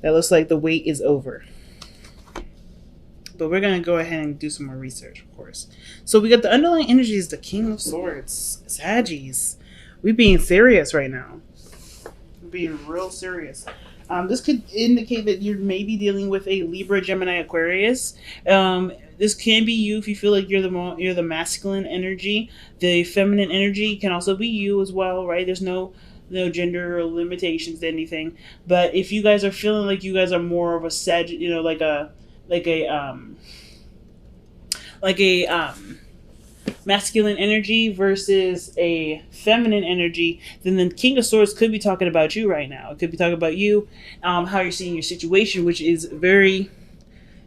That looks like the wait is over. But we're going to go ahead and do some more research, of course. So we got the underlying energies, the King of Swords, Saggies. We being serious right now. We're being real serious. This could indicate that you're maybe dealing with a Libra, Gemini, Aquarius. This can be you if you feel like you're the masculine energy. The feminine energy can also be you as well, right? There's no gender or limitations to anything. But if you guys are feeling like you guys are more of a Sag, like a like a like a masculine energy versus a feminine energy, then the King of Swords could be talking about you right now. It could be talking about you, how you're seeing your situation, which is very,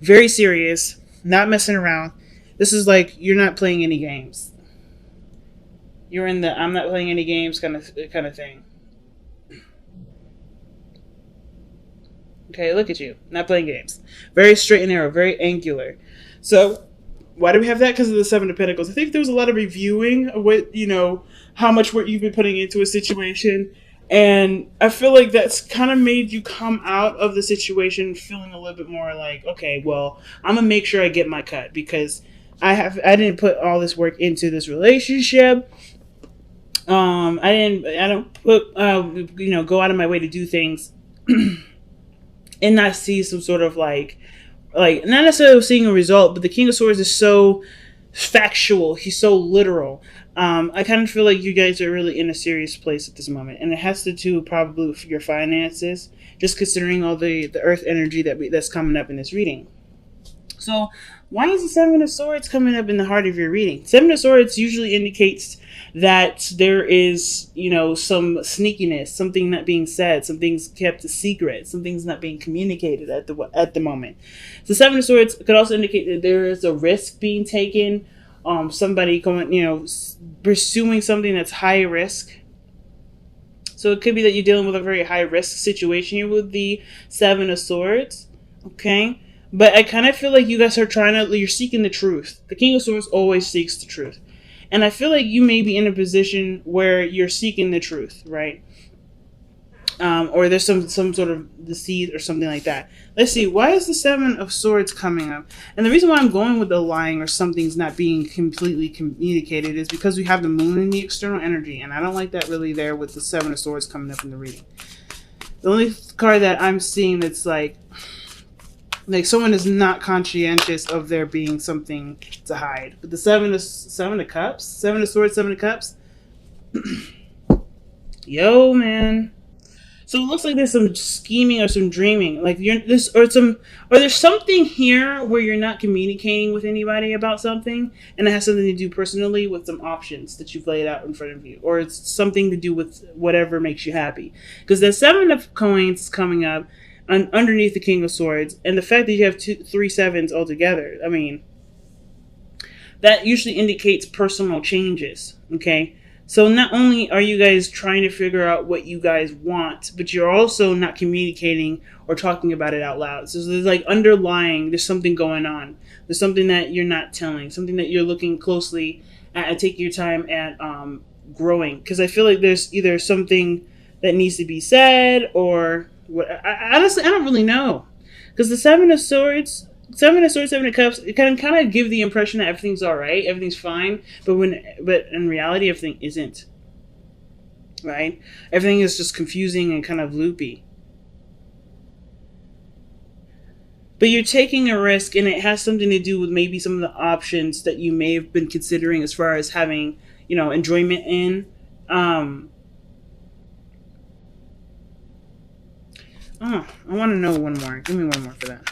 very serious, not messing around. This is like you're not playing any games. You're in the I'm not playing any games kind of thing. Okay, look at you, not playing games. Very straight and narrow, very angular. So why do we have that? Because of the Seven of Pentacles. I think there was a lot of reviewing of what, how much work you've been putting into a situation. And I feel like that's kind of made you come out of the situation feeling a little bit more like, okay, well, I'm going to make sure I get my cut because I didn't put all this work into this relationship. I don't put, go out of my way to do things and not see some sort of like not necessarily seeing a result, but the King of Swords is so factual. He's so literal. I kind of feel like you guys are really in a serious place at this moment, and it has to do probably with your finances, just considering all the Earth energy that's coming up in this reading. So why is the Seven of Swords coming up in the heart of your reading? Seven of Swords usually indicates that there is, some sneakiness, something not being said, something's kept a secret, something's not being communicated at the moment. The Seven of Swords could also indicate that there is a risk being taken, somebody going, pursuing something that's high risk. So it could be that you're dealing with a very high risk situation here with the Seven of Swords. Okay. But I kind of feel like you guys are you're seeking the truth. The King of Swords always seeks the truth. And I feel like you may be in a position where you're seeking the truth, right? Or there's some sort of deceit or something like that. Let's see. Why is the Seven of Swords coming up? And the reason why I'm going with the lying or something's not being completely communicated is because we have the moon in the external energy. And I don't like that really there with the Seven of Swords coming up in the reading. The only card that I'm seeing that's like someone is not conscientious of there being something to hide. But the Seven of Cups, Seven of Swords, Seven of Cups. Yo, man. So it looks like there's some scheming or some dreaming, like there's something here where you're not communicating with anybody about something, and it has something to do personally with some options that you've laid out in front of you, or it's something to do with whatever makes you happy. Because the Seven of Coins is coming up underneath the King of Swords, and the fact that you have 3 sevens altogether, I mean, that usually indicates personal changes. Okay. So not only are you guys trying to figure out what you guys want, but you're also not communicating or talking about it out loud. So there's there's something going on. There's something that you're not telling, something that you're looking closely at and taking your time at growing. Because I feel like there's either something that needs to be said or what. Honestly, I don't really know. Because the Seven of Swords, Seven of Cups, it can kind of give the impression that everything's all right, everything's fine, but in reality, everything isn't. Right? Everything is just confusing and kind of loopy. But you're taking a risk, and it has something to do with maybe some of the options that you may have been considering as far as having, enjoyment in. I want to know one more. Give me one more for that.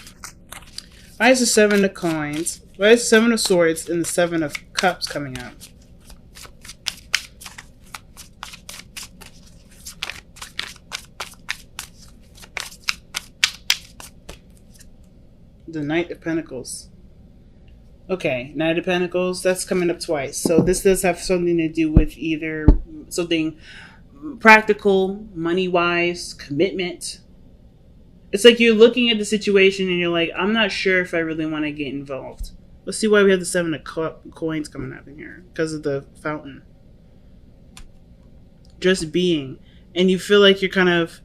Why is the Seven of Coins? Why is the Seven of Swords and the Seven of Cups coming out? The Knight of Pentacles. Okay, Knight of Pentacles, that's coming up twice. So this does have something to do with either something practical, money-wise, commitment. It's like you're looking at the situation and you're like, I'm not sure if I really want to get involved. Let's see why we have the Seven of Coins coming up in here. Because of the fountain. Just being. And you feel like you're kind of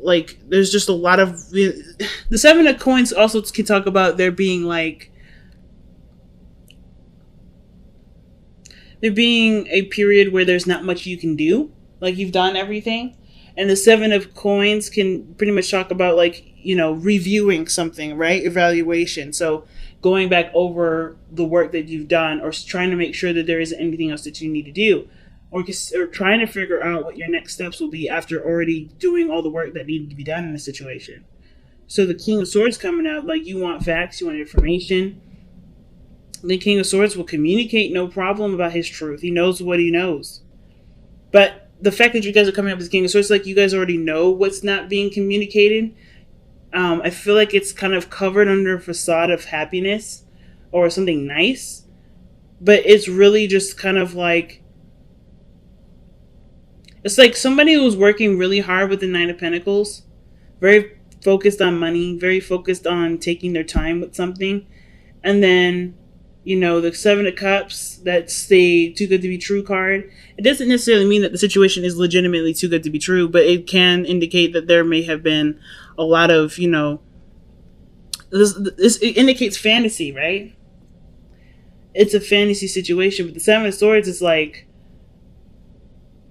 like there's just a lot of the Seven of Coins also can talk about there being a period where there's not much you can do, like you've done everything. And the Seven of Coins can pretty much talk about reviewing something, right? Evaluation. So going back over the work that you've done, or trying to make sure that there isn't anything else that you need to do, or trying to figure out what your next steps will be after already doing all the work that needed to be done in a situation. So the King of Swords coming out, like you want facts, you want information. The King of Swords will communicate no problem about his truth. He knows what he knows. But the fact that you guys are coming up with the King of Swords, like you guys already know what's not being communicated. I feel like it's kind of covered under a facade of happiness or something nice. But it's really just kind of like, it's like somebody who's working really hard with the Nine of Pentacles, very focused on money, very focused on taking their time with something. And then, the Seven of Cups, that's the too good to be true card. It doesn't necessarily mean that the situation is legitimately too good to be true, but it can indicate that there may have been a lot of, it indicates fantasy, right? It's a fantasy situation, but the Seven of Swords is like,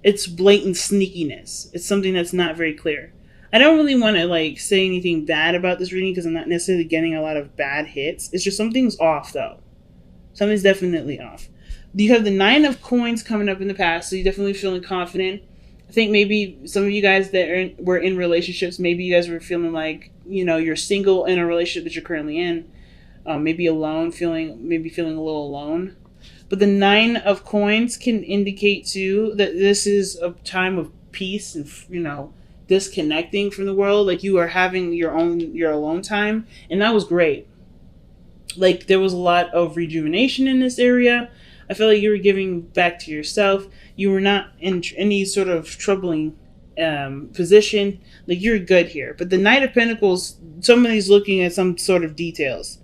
it's blatant sneakiness. It's something that's not very clear. I don't really want to say anything bad about this reading because I'm not necessarily getting a lot of bad hits. It's just something's off though. Something's definitely off. You have the Nine of Coins coming up in the past, so you're definitely feeling confident. I think maybe some of you guys that were in relationships, maybe you guys were feeling like, you're single in a relationship that you're currently in. Maybe alone, feeling a little alone. But the Nine of Coins can indicate too that this is a time of peace and, disconnecting from the world. Like you are having your alone time. And that was great. Like there was a lot of rejuvenation in this area. I feel like you were giving back to yourself. You were not in any sort of troubling position. Like you're good here. But the Knight of Pentacles, somebody's looking at some sort of details.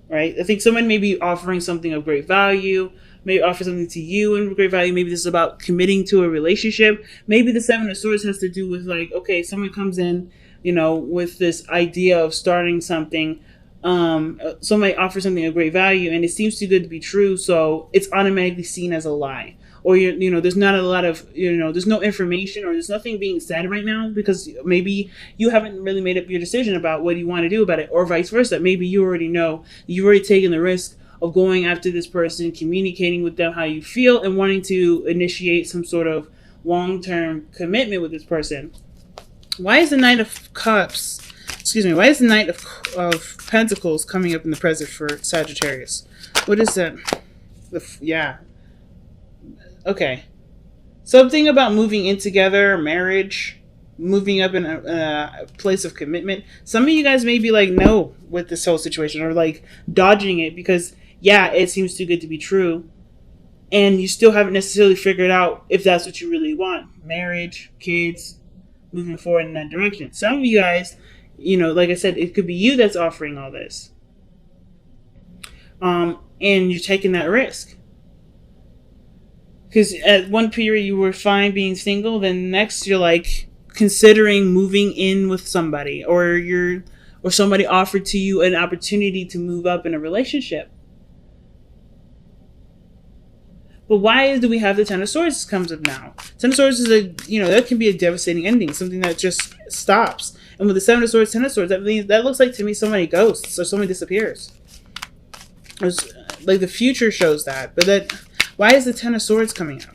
Right? I think someone may be offering something of great value, may offer something to you in great value. Maybe this is about committing to a relationship. Maybe the Seven of Swords has to do with okay, someone comes in, with this idea of starting something. Somebody offers something of great value and it seems too good to be true, so it's automatically seen as a lie. Or there's not a lot of there's no information or there's nothing being said right now because maybe you haven't really made up your decision about what you want to do about it, or vice versa. Maybe you already know, you've already taken the risk of going after this person, communicating with them how you feel, and wanting to initiate some sort of long-term commitment with this person. Why is the Knight of Cups? Why is the Knight of Pentacles coming up in the present for Sagittarius? What is that? Yeah. Okay. Something about moving in together, marriage, moving up in a place of commitment. Some of you guys may be no with this whole situation, or dodging it because, yeah, it seems too good to be true. And you still haven't necessarily figured out if that's what you really want. Marriage, kids, moving forward in that direction. Some of you guys, like I said, it could be you that's offering all this. And you're taking that risk. Because at one period you were fine being single, then next you're considering moving in with somebody, or somebody offered to you an opportunity to move up in a relationship. But why do we have the Ten of Swords comes up now? Ten of Swords is that can be a devastating ending, something that just stops. And with the Seven of Swords, Ten of Swords, that looks like to me somebody ghosts or somebody disappears. The future shows that, but why is the Ten of Swords coming out?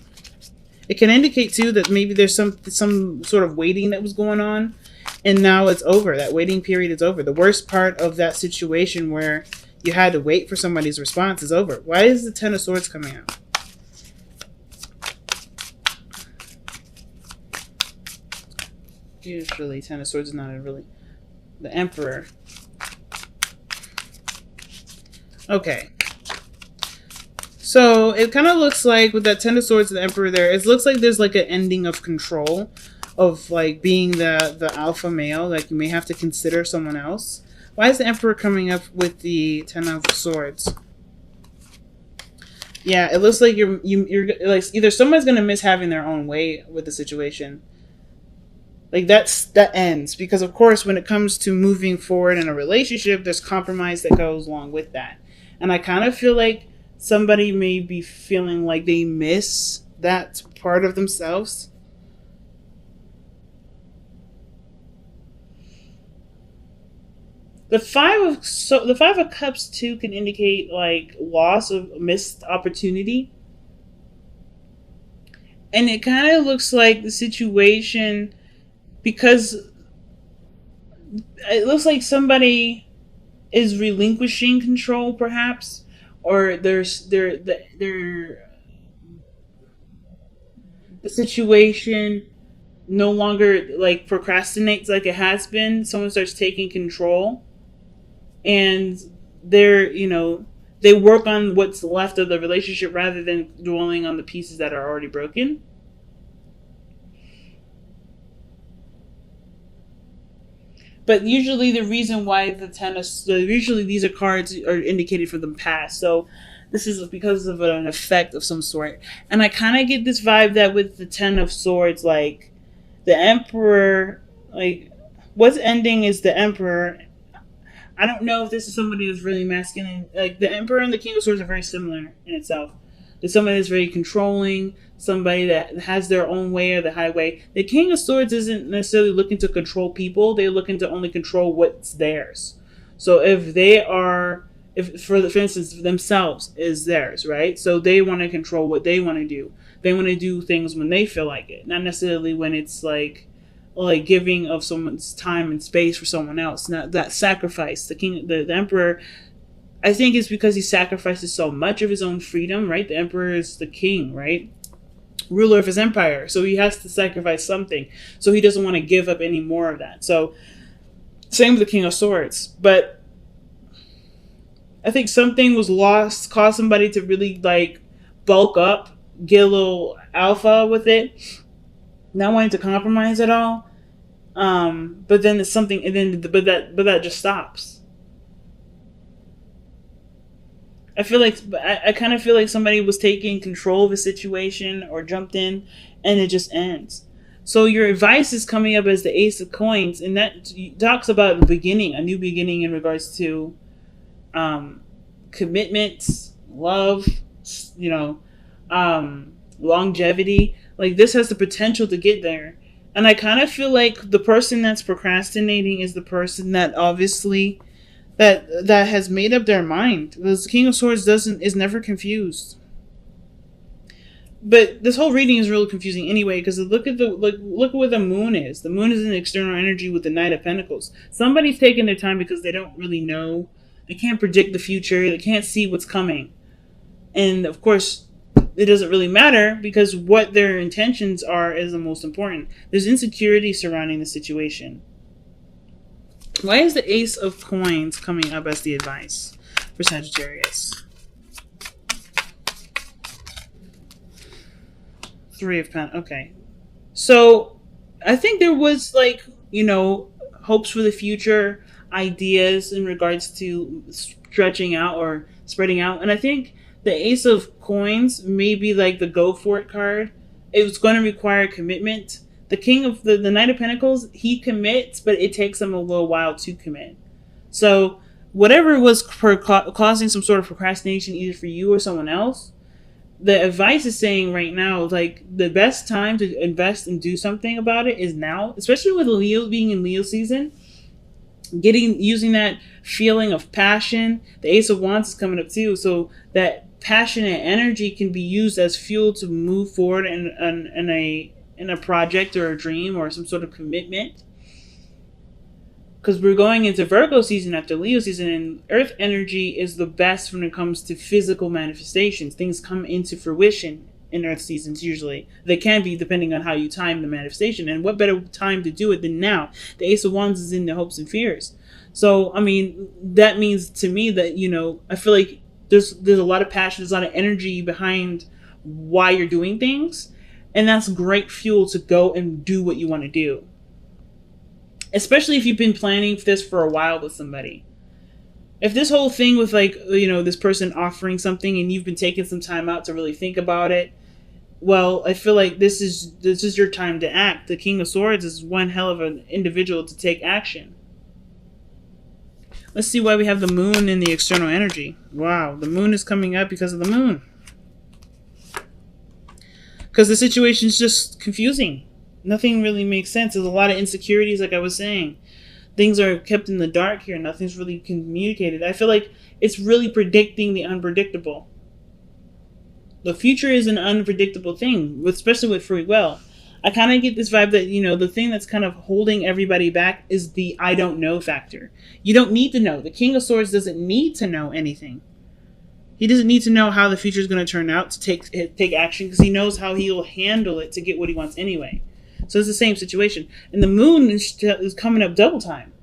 It can indicate too that maybe there's some sort of waiting that was going on, and now it's over. That waiting period is over. The worst part of that situation where you had to wait for somebody's response is over. Why is the Ten of Swords coming out? Usually, Ten of Swords is not the Emperor. Okay. So, it kind of looks like, with that Ten of Swords and the Emperor there, it looks like there's an ending of control, of being the alpha male. You may have to consider someone else. Why is the Emperor coming up with the Ten of Swords? Yeah, it looks like you're either someone's going to miss having their own way with the situation. Like that ends, because of course when it comes to moving forward in a relationship, there's compromise that goes along with that. And I kind of feel like somebody may be feeling like they miss that part of themselves. The 5 of cups too can indicate like loss of missed opportunity. And it kind of looks like the situation, because it looks like somebody is relinquishing control, perhaps, or the situation no longer like procrastinates like it has been. Someone starts taking control, and they're they work on what's left of the relationship rather than dwelling on the pieces that are already broken. But usually the reason why usually these are cards are indicated for the past. So this is because of an effect of some sort. And I kind of get this vibe that with the 10 of Swords, like the Emperor, like what's ending is the Emperor. I don't know if this is somebody who's really masculine. Like the Emperor and the King of Swords are very similar in itself. There's somebody that's very controlling, somebody that has their own way or the highway. The King of Swords isn't necessarily looking to control people. They're looking to only control what's theirs. So if they are, if for instance, themselves is theirs, right? So they want to control what they want to do. They want to do things when they feel like it, not necessarily when it's like giving of someone's time and space for someone else. Not that sacrifice. The Emperor, I think it's because he sacrifices so much of his own freedom, right? The Emperor is the king, right? Ruler of his empire. So he has to sacrifice something. So he doesn't want to give up any more of that. So same with the King of Swords. But I think something was lost, caused somebody to really like bulk up, get a little alpha with it, not wanting to compromise at all. But then it's something, and then but that just stops. I kind of feel like somebody was taking control of a situation or jumped in, and it just ends. So your advice is coming up as the Ace of Coins, and that talks about the beginning, a new beginning in regards to commitments, love, longevity. Like this has the potential to get there. And I kind of feel like the person that's procrastinating is the person that obviously that has made up their mind. The King of Swords is never confused. But this whole reading is really confusing anyway, because look at where the moon is. The moon is in external energy with the Knight of Pentacles. Somebody's taking their time because they don't really know. They can't predict the future. They can't see what's coming. And of course, it doesn't really matter because what their intentions are is the most important. There's insecurity surrounding the situation. Why is the Ace of Coins coming up as the advice for Sagittarius? 3 of Pentacles. Okay. So, I think there was hopes for the future, ideas in regards to stretching out or spreading out. And I think the Ace of Coins may be like the go for it card. It was going to require commitment. The King of the Knight of Pentacles, he commits, but it takes him a little while to commit. So whatever was causing some sort of procrastination, either for you or someone else, the advice is saying right now, like the best time to invest and do something about it is now, especially with Leo being in Leo season. Using that feeling of passion. The Ace of Wands is coming up too, so that passion and energy can be used as fuel to move forward in a project or a dream or some sort of commitment. Because we're going into Virgo season after Leo season, and Earth energy is the best when it comes to physical manifestations. Things come into fruition in Earth seasons usually. They can be depending on how you time the manifestation. And what better time to do it than now? The Ace of Wands is in the hopes and fears. So, I mean, that means to me that, I feel like there's a lot of passion, there's a lot of energy behind why you're doing things. And that's great fuel to go and do what you want to do. Especially if you've been planning this for a while with somebody. If this whole thing with this person offering something and you've been taking some time out to really think about it, well, I feel like this is your time to act. The King of Swords is one hell of an individual to take action. Let's see why we have the moon in the external energy. Wow, the moon is coming up because of the moon. Because the situation is just confusing. Nothing really makes sense. There's a lot of insecurities, like I was saying. Things are kept in the dark here. Nothing's really communicated. I feel like it's really predicting the unpredictable. The future is an unpredictable thing, especially with free will. I kind of get this vibe that, the thing that's kind of holding everybody back is the I don't know factor. You don't need to know. The King of Swords doesn't need to know anything. He doesn't need to know how the future is going to turn out to take action, because he knows how he'll handle it to get what he wants anyway. So it's the same situation. And the moon is coming up double time.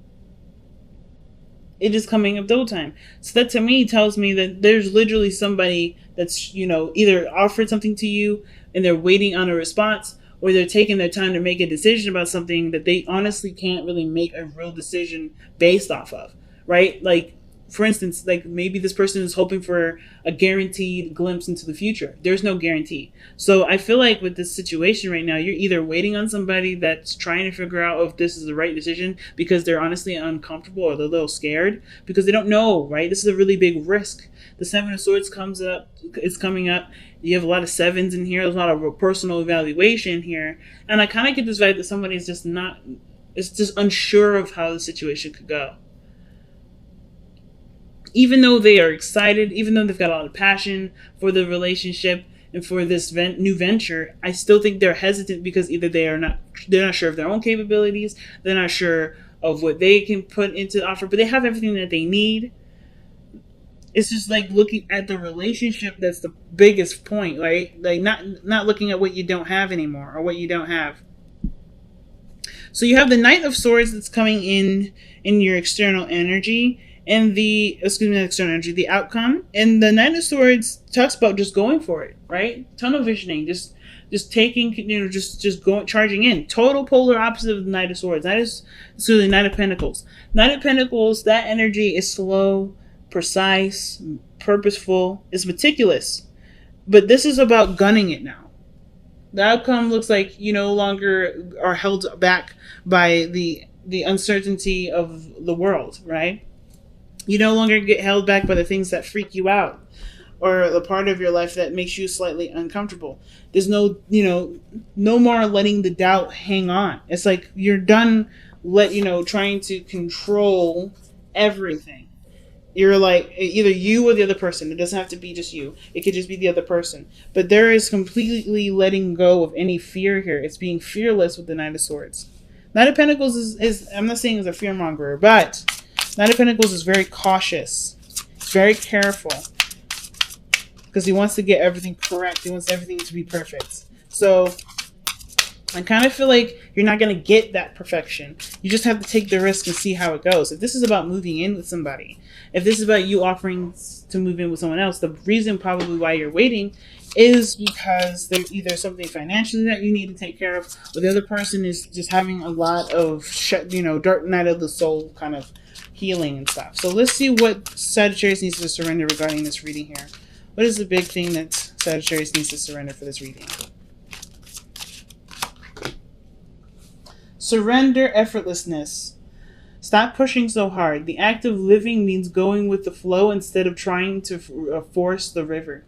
It is coming up double time. So that to me tells me that there's literally somebody that's, either offered something to you and they're waiting on a response, or they're taking their time to make a decision about something that they honestly can't really make a real decision based off of, right? Like, for instance, like maybe this person is hoping for a guaranteed glimpse into the future. There's no guarantee. So I feel like with this situation right now, you're either waiting on somebody that's trying to figure out if this is the right decision because they're honestly uncomfortable or they're a little scared because they don't know, right? This is a really big risk. The Seven of Swords is coming up. You have a lot of sevens in here. There's a lot of personal evaluation here. And I kind of get this vibe that somebody's just unsure of how the situation could go. Even though they are excited, even though they've got a lot of passion for the relationship and for this new venture, I still think they're hesitant because either they're not sure of their own capabilities, they're not sure of what they can put into the offer, but they have everything that they need. It's just like looking at the relationship that's the biggest point, right? Like not looking at what you don't have anymore or what you don't have. So you have the Knight of Swords that's coming in your external energy. And the outcome. And the Knight of Swords talks about just going for it, right? Tunnel visioning, just taking, just going, charging in. Total polar opposite of the Knight of Swords. The Knight of Pentacles. Knight of Pentacles, that energy is slow, precise, purposeful, is meticulous. But this is about gunning it now. The outcome looks like you no longer are held back by the uncertainty of the world, right? You no longer get held back by the things that freak you out or the part of your life that makes you slightly uncomfortable. There's no more letting the doubt hang on. It's like you're done trying to control everything. You're like either you or the other person. It doesn't have to be just you. It could just be the other person. But there is completely letting go of any fear here. It's being fearless with the Knight of Swords. Knight of Pentacles is I'm not saying is a fearmonger, but Knight of Pentacles is very cautious, very careful, because he wants to get everything correct. He wants everything to be perfect. So I kind of feel like you're not going to get that perfection. You just have to take the risk and see how it goes. If this is about moving in with somebody, if this is about you offering to move in with someone else, the reason probably why you're waiting is because there's either something financially that you need to take care of, or the other person is just having a lot of, dark night of the soul kind of healing and stuff. So let's see what Sagittarius needs to surrender regarding this reading here. What is the big thing that Sagittarius needs to surrender for this reading? Surrender effortlessness. Stop pushing so hard. The act of living means going with the flow instead of trying to force the river.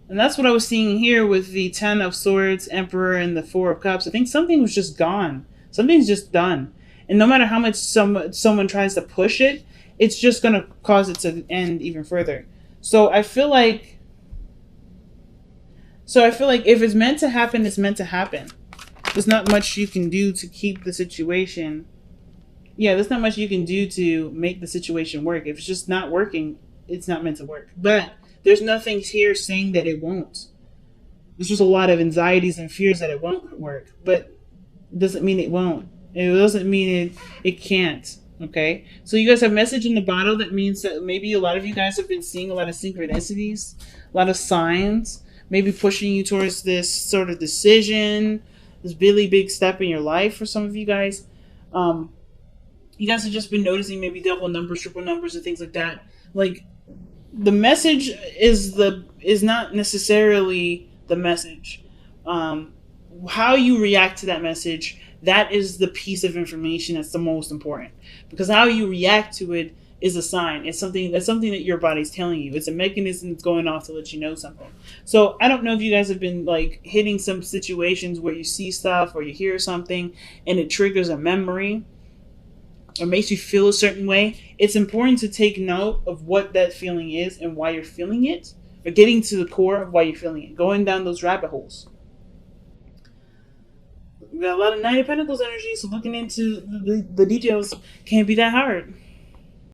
And that's what I was seeing here with the Ten of Swords, Emperor, and the Four of Cups. I think something was just gone. Something's just done. And no matter how much someone tries to push it, it's just going to cause it to end even further. So I feel like if it's meant to happen, it's meant to happen. There's not much you can do to keep the situation. Yeah, there's not much you can do to make the situation work. If it's just not working, it's not meant to work. But there's nothing here saying that it won't. There's just a lot of anxieties and fears that it won't work. But it doesn't mean it won't. It doesn't mean it can't. Okay? So you guys have a message in the bottle that means that maybe a lot of you guys have been seeing a lot of synchronicities, a lot of signs, maybe pushing you towards this sort of decision, this really big step in your life for some of you guys. You guys have just been noticing maybe double numbers, triple numbers, and things like that. Like, the message is not necessarily the message. Um, how you react to that message, that is the piece of information that's the most important, because how you react to it is a sign. It's something that your body's telling you. It's a mechanism that's going off to let you know something. So I don't know if you guys have been like hitting some situations where you see stuff or you hear something and it triggers a memory or makes you feel a certain way. It's important to take note of what that feeling is and why you're feeling it, or getting to the core of why you're feeling it, going down those rabbit holes. We got a lot of Nine of Pentacles energy, so looking into the details can't be that hard.